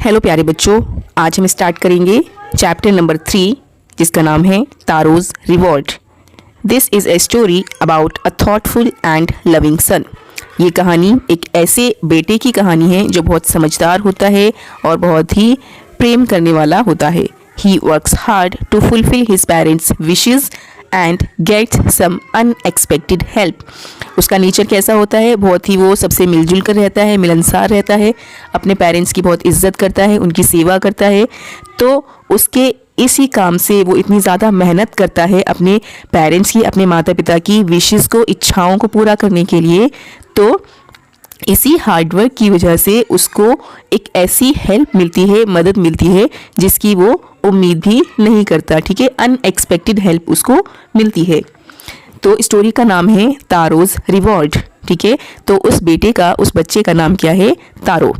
Hello प्यारे बच्चों, आज हम स्टार्ट करेंगे चैप्टर नंबर 3 जिसका नाम है तारोज reward. This is a story about a thoughtful and loving son. ये कहानी एक ऐसे बेटे की कहानी है जो बहुत समझदार होता है और बहुत ही प्रेम करने वाला होता है। He works hard to fulfil his parents wishes and get some unexpected help. उसका नेचर कैसा होता है? बहुत ही वो सबसे मिलजुल कर रहता है, मिलनसार रहता है, अपने पेरेंट्स की बहुत इज्जत करता है, उनकी सेवा करता है। तो उसके इसी काम से वो इतनी ज़्यादा मेहनत करता है अपने पेरेंट्स की, अपने माता पिता की विशेज़ को, इच्छाओं को पूरा करने के लिए। तो इसी हार्डवर्क की वजह से उसको एक ऐसी हेल्प मिलती है, मदद मिलती है जिसकी वो उम्मीद भी नहीं करता। ठीक है, अनएक्सपेक्टेड हेल्प उसको मिलती है। तो स्टोरी का नाम है तारोज रिवॉर्ड। ठीक है, तो उस बेटे का, उस बच्चे का नाम क्या है? तारो।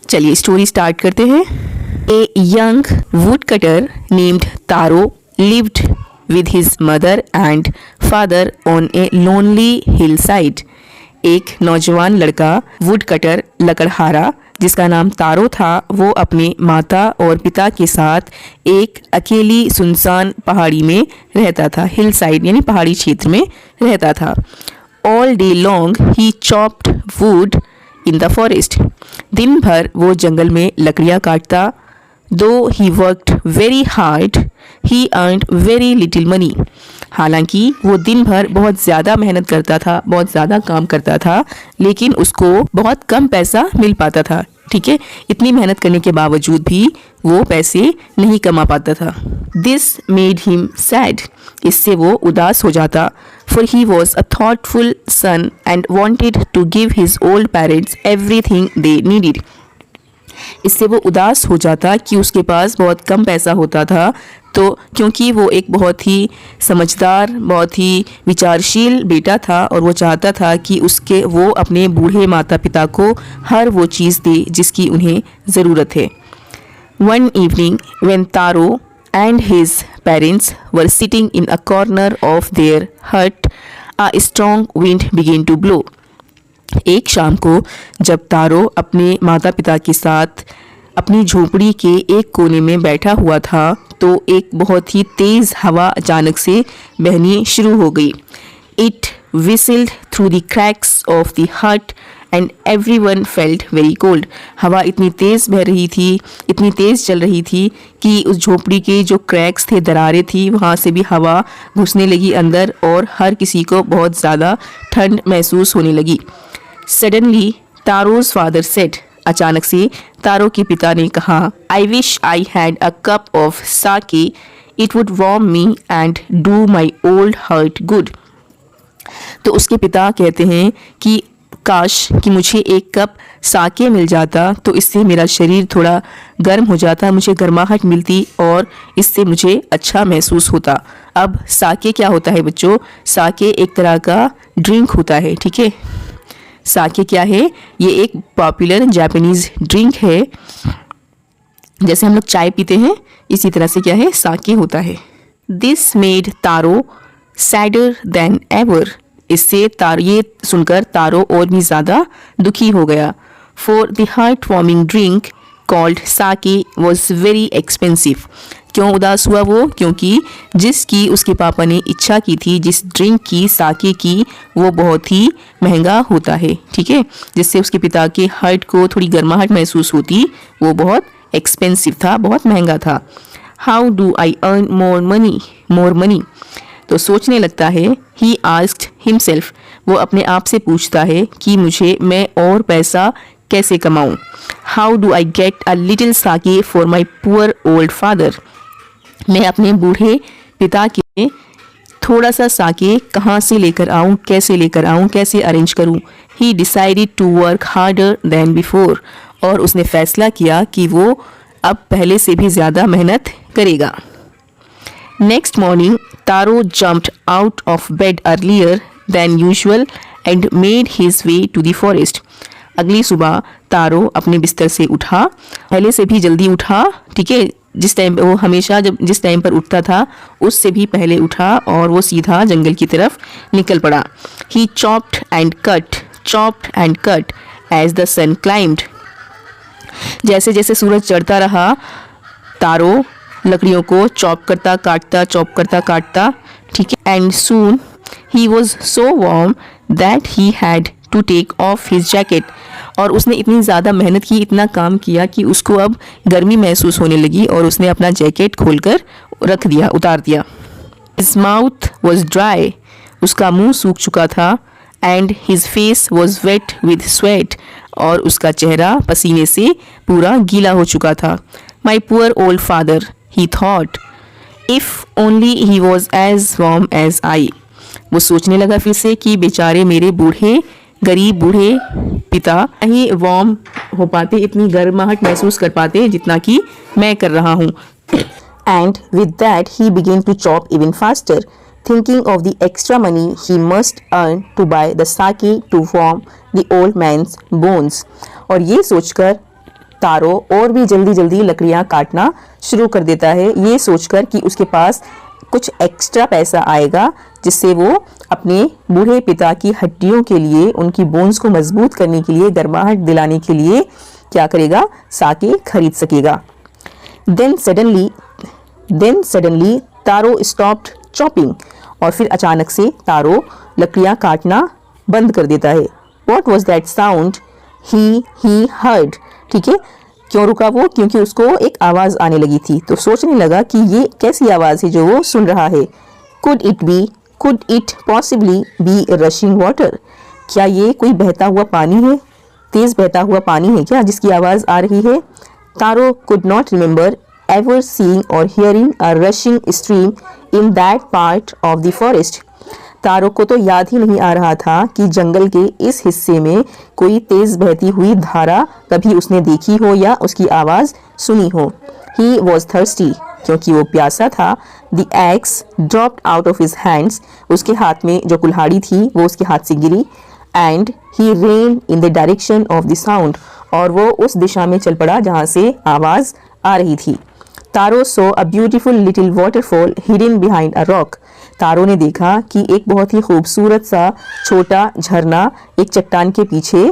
चलिए स्टोरी स्टार्ट करते हैं। A young would cutter named taro lived with his mother and father on a lonely hill side. एक नौजवान लड़का वुड कटर, लकड़हारा, जिसका नाम तारो था, वो अपने माता और पिता के साथ एक अकेली सुनसान पहाड़ी में रहता था। हिल साइड यानी पहाड़ी क्षेत्र में रहता था। All day long he chopped would in the forest. दिन भर वो जंगल में लकड़ियाँ काटता। दो he worked very hard he earned very little money. हालांकि वो दिन भर बहुत ज़्यादा मेहनत करता था, बहुत ज़्यादा काम करता था, लेकिन उसको बहुत कम पैसा मिल पाता था। ठीक है, इतनी मेहनत करने के बावजूद भी वो पैसे नहीं कमा पाता था। This made him sad. इससे वो उदास हो जाता। For he was a thoughtful son and wanted to give his old parents everything they needed. इससे वो उदास हो जाता कि उसके पास बहुत कम पैसा होता था। तो क्योंकि वो एक बहुत ही समझदार, बहुत ही विचारशील बेटा था और वो चाहता था कि वो अपने बूढ़े माता पिता को हर वो चीज़ दे जिसकी उन्हें ज़रूरत है। One evening when Taro and his parents were sitting in a corner of their hut, a strong wind began to blow. एक शाम को जब तारो अपने माता पिता के साथ अपनी झोपड़ी के एक कोने में बैठा हुआ था तो एक बहुत ही तेज़ हवा अचानक से बहनी शुरू हो गई। It whistled through the cracks of the hut and everyone felt very cold. हवा इतनी तेज़ बह रही थी, इतनी तेज़ चल रही थी कि उस झोपड़ी के जो क्रैक्स थे, दरारें थी, वहाँ से भी हवा घुसने लगी अंदर और हर किसी को बहुत ज़्यादा ठंड महसूस होने लगी। Suddenly Taro's father said. अचानक से तारो के पिता ने कहा, I wish I had a cup of sake, it would warm me and do my old heart good. तो उसके पिता कहते हैं कि काश कि मुझे एक कप साके मिल जाता तो इससे मेरा शरीर थोड़ा गर्म हो जाता, मुझे गर्माहट मिलती और इससे मुझे अच्छा महसूस होता। अब साके क्या होता है बच्चों? साके एक तरह का ड्रिंक होता है। ठीक है, साके क्या है? ये एक पॉपुलर जापानीज ड्रिंक है। जैसे हम लोग चाय पीते हैं, इसी तरह से क्या है, साके होता है। This made taro sadder then ever. इससे ये सुनकर तारो और भी ज़्यादा दुखी हो गया। For the heart warming drink called sake was very expensive. क्यों उदास हुआ वो? क्योंकि जिसकी उसके पापा ने इच्छा की थी, जिस ड्रिंक की, साके की, वो बहुत ही महंगा होता है। ठीक है, जिससे उसके पिता के हार्ट को थोड़ी गर्माहट महसूस होती, वो बहुत एक्सपेंसिव था, बहुत महंगा था। How do I earn more money? तो सोचने लगता है। He asked himself. वो अपने आप से पूछता है कि मैं और पैसा कैसे कमाऊं? How do I get a little sake for my poor old father? मैं अपने बूढ़े पिता के लिए थोड़ा सा साके कहाँ से लेकर आऊँ, कैसे लेकर आऊँ, कैसे अरेंज करूँ? He decided to work harder than before. और उसने फैसला किया कि वो अब पहले से भी ज़्यादा मेहनत करेगा। Next morning Taro jumped out of bed earlier than usual and made his way to the forest. अगली सुबह तारो अपने बिस्तर से उठा, पहले से भी जल्दी उठा। ठीक है, जिस टाइम वो हमेशा जिस टाइम पर उठता था उससे भी पहले उठा और वो सीधा जंगल की तरफ निकल पड़ा। He chopped and cut as the sun climbed. जैसे जैसे सूरज चढ़ता रहा तारो लकड़ियों को चॉप करता काटता, ठीक है। And soon he was so warm that he had to take off his jacket, और उसने इतनी ज़्यादा मेहनत की, इतना काम किया कि उसको अब गर्मी महसूस होने लगी और उसने अपना जैकेट खोलकर रख दिया, उतार दिया। हिज माउथ वॉज ड्राई, उसका मुंह सूख चुका था। And his face was wet with sweat, और उसका चेहरा पसीने से पूरा गीला हो चुका था। My poor old father, he thought, if only he was as warm as I. वो सोचने लगा फिर से कि बेचारे मेरे गरीब बूढ़े पिता ही वार्म हो पाते, इतनी गर्माहट महसूस कर पाते जितना कि मैं कर रहा हूँ। And with that he began to chop even faster, thinking of the extra money he must earn to buy the sake to warm the old man's bones. और ये सोचकर तारो और भी जल्दी जल्दी लकड़ियाँ काटना शुरू कर देता है, ये सोचकर कि उसके पास कुछ एक्स्ट्रा पैसा आएगा जिससे वो अपने बूढ़े पिता की हड्डियों के लिए, उनकी बोन्स को मजबूत करने के लिए, गर्माहट दिलाने के लिए क्या करेगा, साके खरीद सकेगा। देन सडनली तारो स्टॉप्ड चॉपिंग, और फिर अचानक से तारो लकड़ियाँ काटना बंद कर देता है। What was that sound he heard? ठीक है, क्यों रुका वो? क्योंकि उसको एक आवाज़ आने लगी थी, तो सोचने लगा कि ये कैसी आवाज़ है जो वो सुन रहा है। Could it possibly be rushing water? क्या ये कोई बहता हुआ पानी है, तेज़ बहता हुआ पानी है क्या जिसकी आवाज़ आ रही है? तारो could not remember ever seeing or hearing a rushing stream in that part of the forest. तारो को तो याद ही नहीं आ रहा था कि जंगल के इस हिस्से में कोई तेज बहती हुई धारा कभी उसने देखी हो या उसकी आवाज़ सुनी हो। He was thirsty, क्योंकि वो प्यासा था। The axe dropped out of his hands, उसके हाथ में जो कुल्हाड़ी थी वो उसके हाथ से गिरी। And he ran in the direction of the sound, और वो उस दिशा में चल पड़ा जहाँ से आवाज़ आ रही थी। तारो saw a beautiful little waterfall hidden behind a rock. तारो ने देखा कि एक बहुत ही खूबसूरत सा छोटा झरना एक चट्टान के पीछे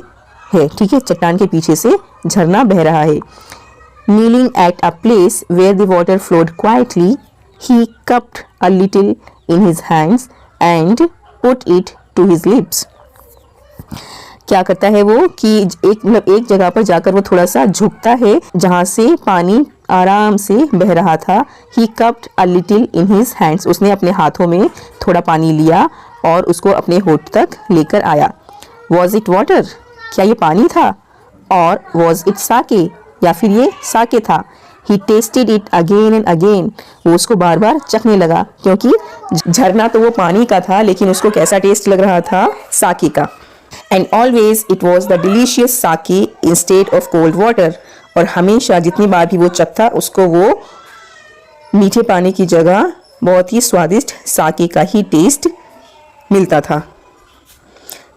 है, ठीक है, चट्टान के पीछे से झरना बह रहा है। Kneeling at a place where the water flowed quietly, he cupped a little in his hands and put it to his lips. क्या करता है वो कि एक जगह पर जाकर वो थोड़ा सा झुकता है जहाँ से पानी आराम से बह रहा था। He cupped a little in his hands, उसने अपने हाथों में थोड़ा पानी लिया और उसको अपने होठ तक लेकर आया। Was it water? क्या ये पानी था? और was it sake? या फिर ये साके था? He tasted it again and again, वो उसको बार बार चखने लगा, क्योंकि झरना तो वो पानी का था लेकिन उसको कैसा टेस्ट लग रहा था, साके का। And always it was the delicious sake instead of cold water, और हमेशा जितनी बार भी वो चखता उसको वो मीठे पानी की जगह बहुत ही स्वादिष्ट साके का ही टेस्ट मिलता था।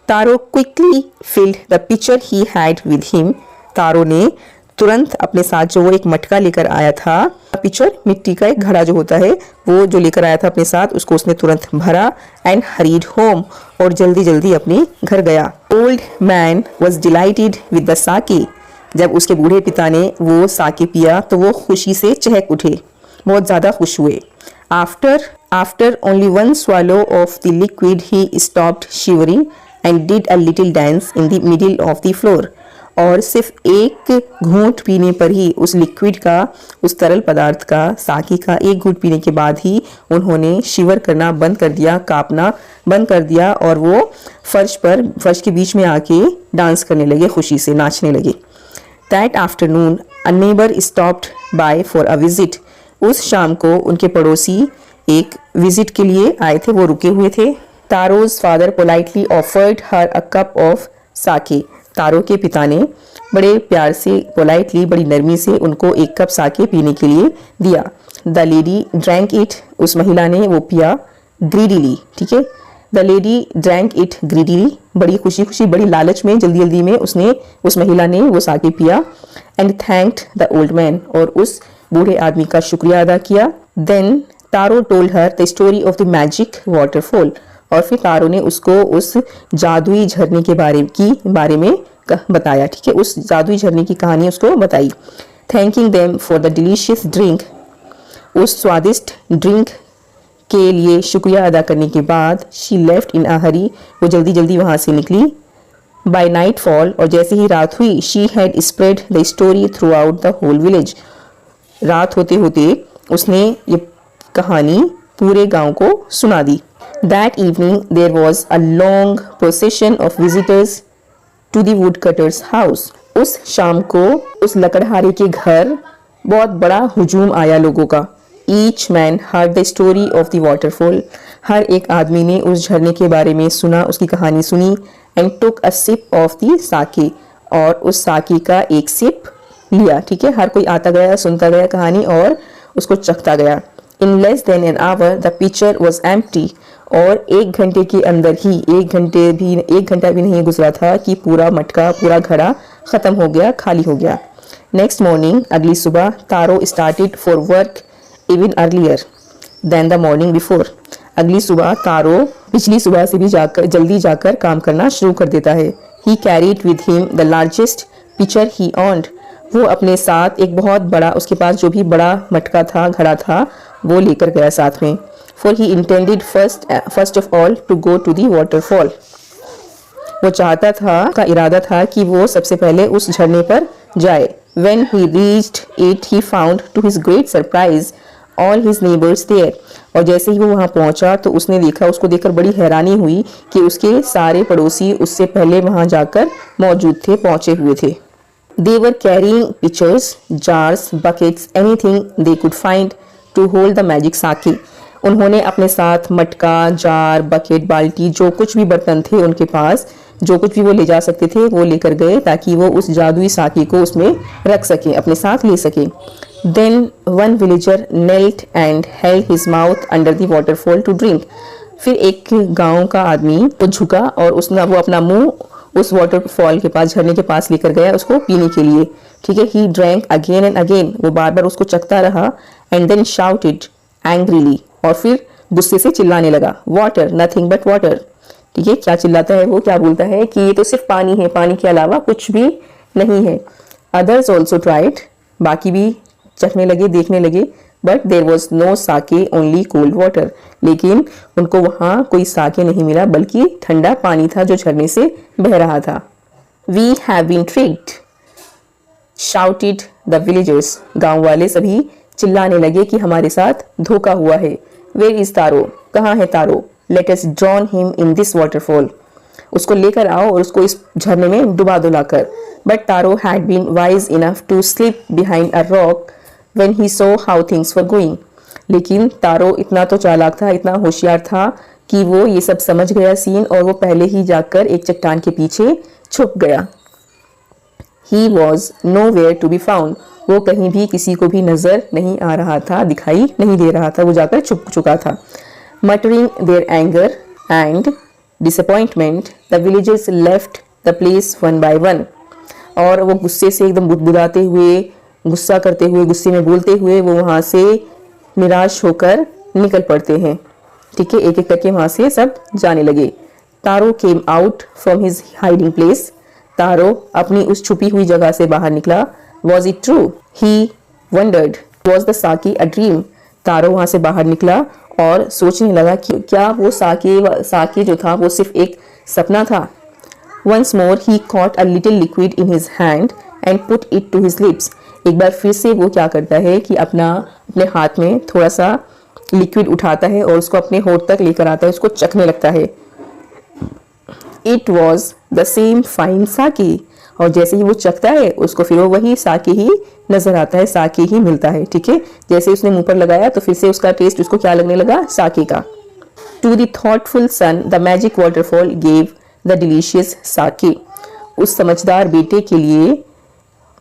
तारो quickly filled the pitcher he had with him, तारो ने तुरंत अपने साथ जो वो एक मटका लेकर आया था, पिचर मिट्टी का एक घड़ा जो होता है वो जो लेकर आया था अपने साथ, उसको उसने तुरंत भरा। एंड हरीड होम, और जल्दी जल्दी अपने घर गया। Old man was delighted with the sake, जब उसके बूढ़े पिता ने वो साके पिया तो वो खुशी से चहक उठे, बहुत ज़्यादा खुश हुए। After only one swallow of the liquid he stopped shivering and did a little dance in the middle of the floor, और सिर्फ एक घूंट पीने पर ही उस लिक्विड का, उस तरल पदार्थ का, साके का एक घूंट पीने के बाद ही उन्होंने शिवर करना बंद कर दिया, कांपना बंद कर दिया, और वो फर्श के बीच में आके डांस करने लगे, खुशी से नाचने लगे। That afternoon a neighbour stopped bye for a visit, उस शाम को उनके पड़ोसी एक विजिट के लिए आए थे, वो रुके हुए थे। Taro's father politely offered her a cup of sake, Taro के पिता ने बड़े प्यार से, पोलाइटली, बड़ी नरमी से उनको एक कप साके पीने के लिए दिया। द लेडी ड्रैंक इट, उस महिला ने वो पिया ग्रीडीली, ठीक है। The lady drank it greedily, बड़ी खुशी खुशी, बड़ी लालच में, जल्दी जल्दी में उस महिला ने वो साके पिया। And thanked the old man, और उस बूढ़े आदमी का शुक्रिया अदा किया। Then Taro told her the story of the magic waterfall, और फिर तारो ने उसको उस जादुई झरने के बारे में बताया, ठीक है, उस जादुई झरने की कहानी उसको बताई। Thanking them for the delicious drink, उस स्वादिष्ट ड्रिंक के लिए शुक्रिया अदा करने के बाद शी लेफ्ट इन अ हरी, वो जल्दी जल्दी वहाँ से निकली। बाय नाइट फॉल, और जैसे ही रात हुई, she had spread the story throughout the whole village, रात होते होते उसने ये कहानी पूरे गांव को सुना दी। That evening there was a long procession of visitors to the wood cutter's house, उस शाम को उस लकड़हारे के घर बहुत बड़ा हुजूम आया लोगों का। Each man heard the story of the waterfall, हर एक आदमी ने उस झरने के बारे में सुना, उसकी कहानी सुनी। And took a sip of the sake, और उस साके का एक सिप लिया, ठीक है, हर कोई आता गया, सुनता गया कहानी और उसको चखता गया। In less than an hour the picture was empty, और एक घंटे के अंदर ही, एक घंटा भी नहीं गुजरा था कि पूरा मटका, पूरा घड़ा खत्म हो गया, खाली हो गया। नेक्स्ट मॉर्निंग, अगली सुबह, Taro started for work even earlier than the morning before, अगली सुबह तारो पिछली सुबह से भी जल्दी जाकर काम करना शुरू कर देता है। He carried with him the largest pitcher he owned, वो अपने साथ एक बहुत बड़ा, उसके पास जो भी बड़ा मटका था, घड़ा था, वो लेकर गया साथ में। For he intended first of all to go to the waterfall, वो चाहता था, का इरादा था कि वो सबसे पहले उस झरने पर जाए। When he reached it, he found to his great surprise all his neighbors there, और जैसे ही वो वहाँ पहुँचा तो उसने देखा, उसको देखकर बड़ी हैरानी हुई कि उसके सारे पड़ोसी उससे पहले वहाँ जाकर मौजूद थे, पहुँचे हुए थे। They were carrying pitchers, jars, buckets, anything they could find to hold the magic sake. उन्होंने अपने साथ मटका, जार, बकेट, बाल्टी, जो कुछ भी बर्तन थे उनके पास, जो कुछ भी वो ले जा सकते थे वो लेकर गए, ताकि वो उस जादुई साके को उसमें रख सके, अपने साथ ले सके। Then one villager knelt and held his mouth under the waterfall to drink. फिर एक गांव का आदमी वो झुका और उसने वो अपना मुंह उस वाटरफॉल के पास, झरने के पास लेकर गया उसको पीने के लिए, ठीक है। He drank again and again, वो बार बार उसको चखता रहा। एंड देन शाउटेड एंग्रीली, और फिर गुस्से से चिल्लाने लगा, वाटर, नथिंग बट वाटर, ठीक है। क्या चिल्लाता है वो, क्या बोलता है कि ये तो सिर्फ पानी है, पानी के अलावा कुछ भी नहीं है। अदर्स ऑल्सो ट्राइड, बाकी भी चखने लगे, देखने लगे, but there was no sake, only cold water, लेकिन उनको वहाँ कोई साके नहीं मिला, बल्कि ठंडा पानी था जो झरने से बह रहा था। We have been tricked, shouted the villagers, गांव वाले सभी चिल्लाने लगे कि हमारे साथ धोखा हुआ है। वेयर इज तारो, कहाँ है Taro? Let us drown him in this waterfall, उसको लेकर आओ और उसको इस झरने में डुबा दो लाकर। But Taro had been wise enough to slip behind a rock when he saw how things were going, लेकिन तारो इतना तो चालाक था, इतना होशियार था कि वो ये सब समझ गया सीन, और वो पहले ही जाकर एक चट्टान के पीछे छुप गया। He was nowhere to be found, वो कहीं भी किसी को भी नजर नहीं आ रहा था, दिखाई नहीं दे रहा था, वो जाकर छुप चुका था। Muttering their anger and disappointment, the villagers left the place one by one, और वो गुस्से से एकदम बुदबुदाते हुए, गुस्सा करते हुए, गुस्से में बोलते हुए वो वहाँ से निराश होकर निकल पड़ते हैं, ठीक है। एक एक करके वहाँ से सब जाने लगे। Taro came out from his hiding place, Taro अपनी उस छुपी हुई जगह से बाहर निकला। Was it true? He wondered, was the sake a dream, तारो वहाँ से बाहर निकला और सोचने लगा कि क्या वो साके जो था वो सिर्फ एक सपना था। Once more he caught a little liquid in his hand and put it to his lips, एक बार फिर से वो क्या करता है कि अपने हाथ में थोड़ा सा लिक्विड उठाता है और उसको अपने होठ तक लेकर आता है, उसको चखने लगता है। It was the same fine साकी, और जैसे ही वो चखता है उसको फिर वो वही साके ही नजर आता है, साके ही मिलता है, ठीक है। जैसे उसने मुंह पर लगाया तो फिर से उसका टेस्ट उसको क्या लगने लगा, साके का। To the thoughtful son the magic waterfall gave the delicious sake, उस समझदार बेटे के लिए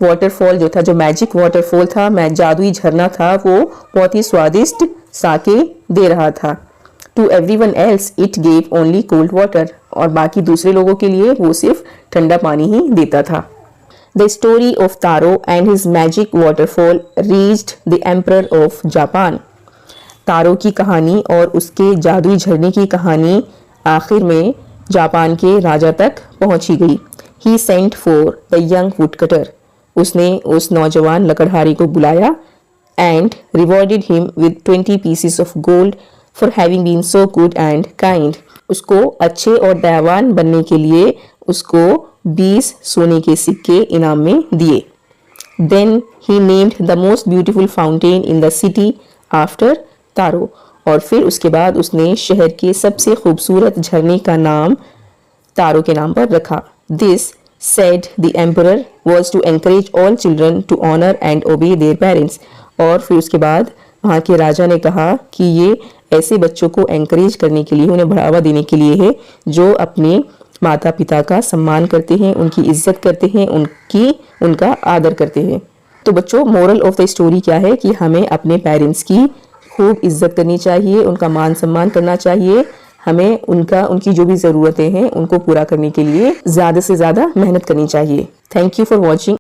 वाटरफॉल जो था, जो मैजिक वाटरफॉल था, जादुई झरना था, वो बहुत ही स्वादिष्ट साके दे रहा था। To everyone else it gave only cold water, और बाकी दूसरे लोगों के लिए वो सिर्फ ठंडा पानी ही देता था। The story of Taro and his magic waterfall reached the emperor of Japan, Taro की कहानी और उसके जादुई झरने की कहानी आखिर में जापान के राजा तक पहुंची गई। He sent for the young woodcutter, उसने उस नौजवान लकड़हारी को बुलाया and rewarded him with 20 pieces of gold for having been so good and kind. उसको अच्छे और दयावान बनने के लिए उसको 20 सोने के सिक्के इनाम में दिए। Then he named the most beautiful fountain in the city after Taro, और फिर उसके बाद उसने शहर के सबसे खूबसूरत झरने का नाम तारो के नाम पर रखा। This said the emperor was to encourage all children to honor and obey their parents, और फिर उसके बाद वहाँ के राजा ने कहा कि ये ऐसे बच्चों को एंकरेज करने के लिए, उन्हें बढ़ावा देने के लिए है जो अपने माता पिता का सम्मान करते हैं, उनकी इज्जत करते हैं, उनका आदर करते हैं। तो बच्चों, मोरल ऑफ द स्टोरी क्या है कि हमें अपने पेरेंट्स की खूब इज्जत करनी चाहिए, उनका मान सम्मान करना चाहिए, हमें उनकी जो भी ज़रूरतें हैं उनको पूरा करने के लिए ज़्यादा से ज़्यादा मेहनत करनी चाहिए। Thank you for watching.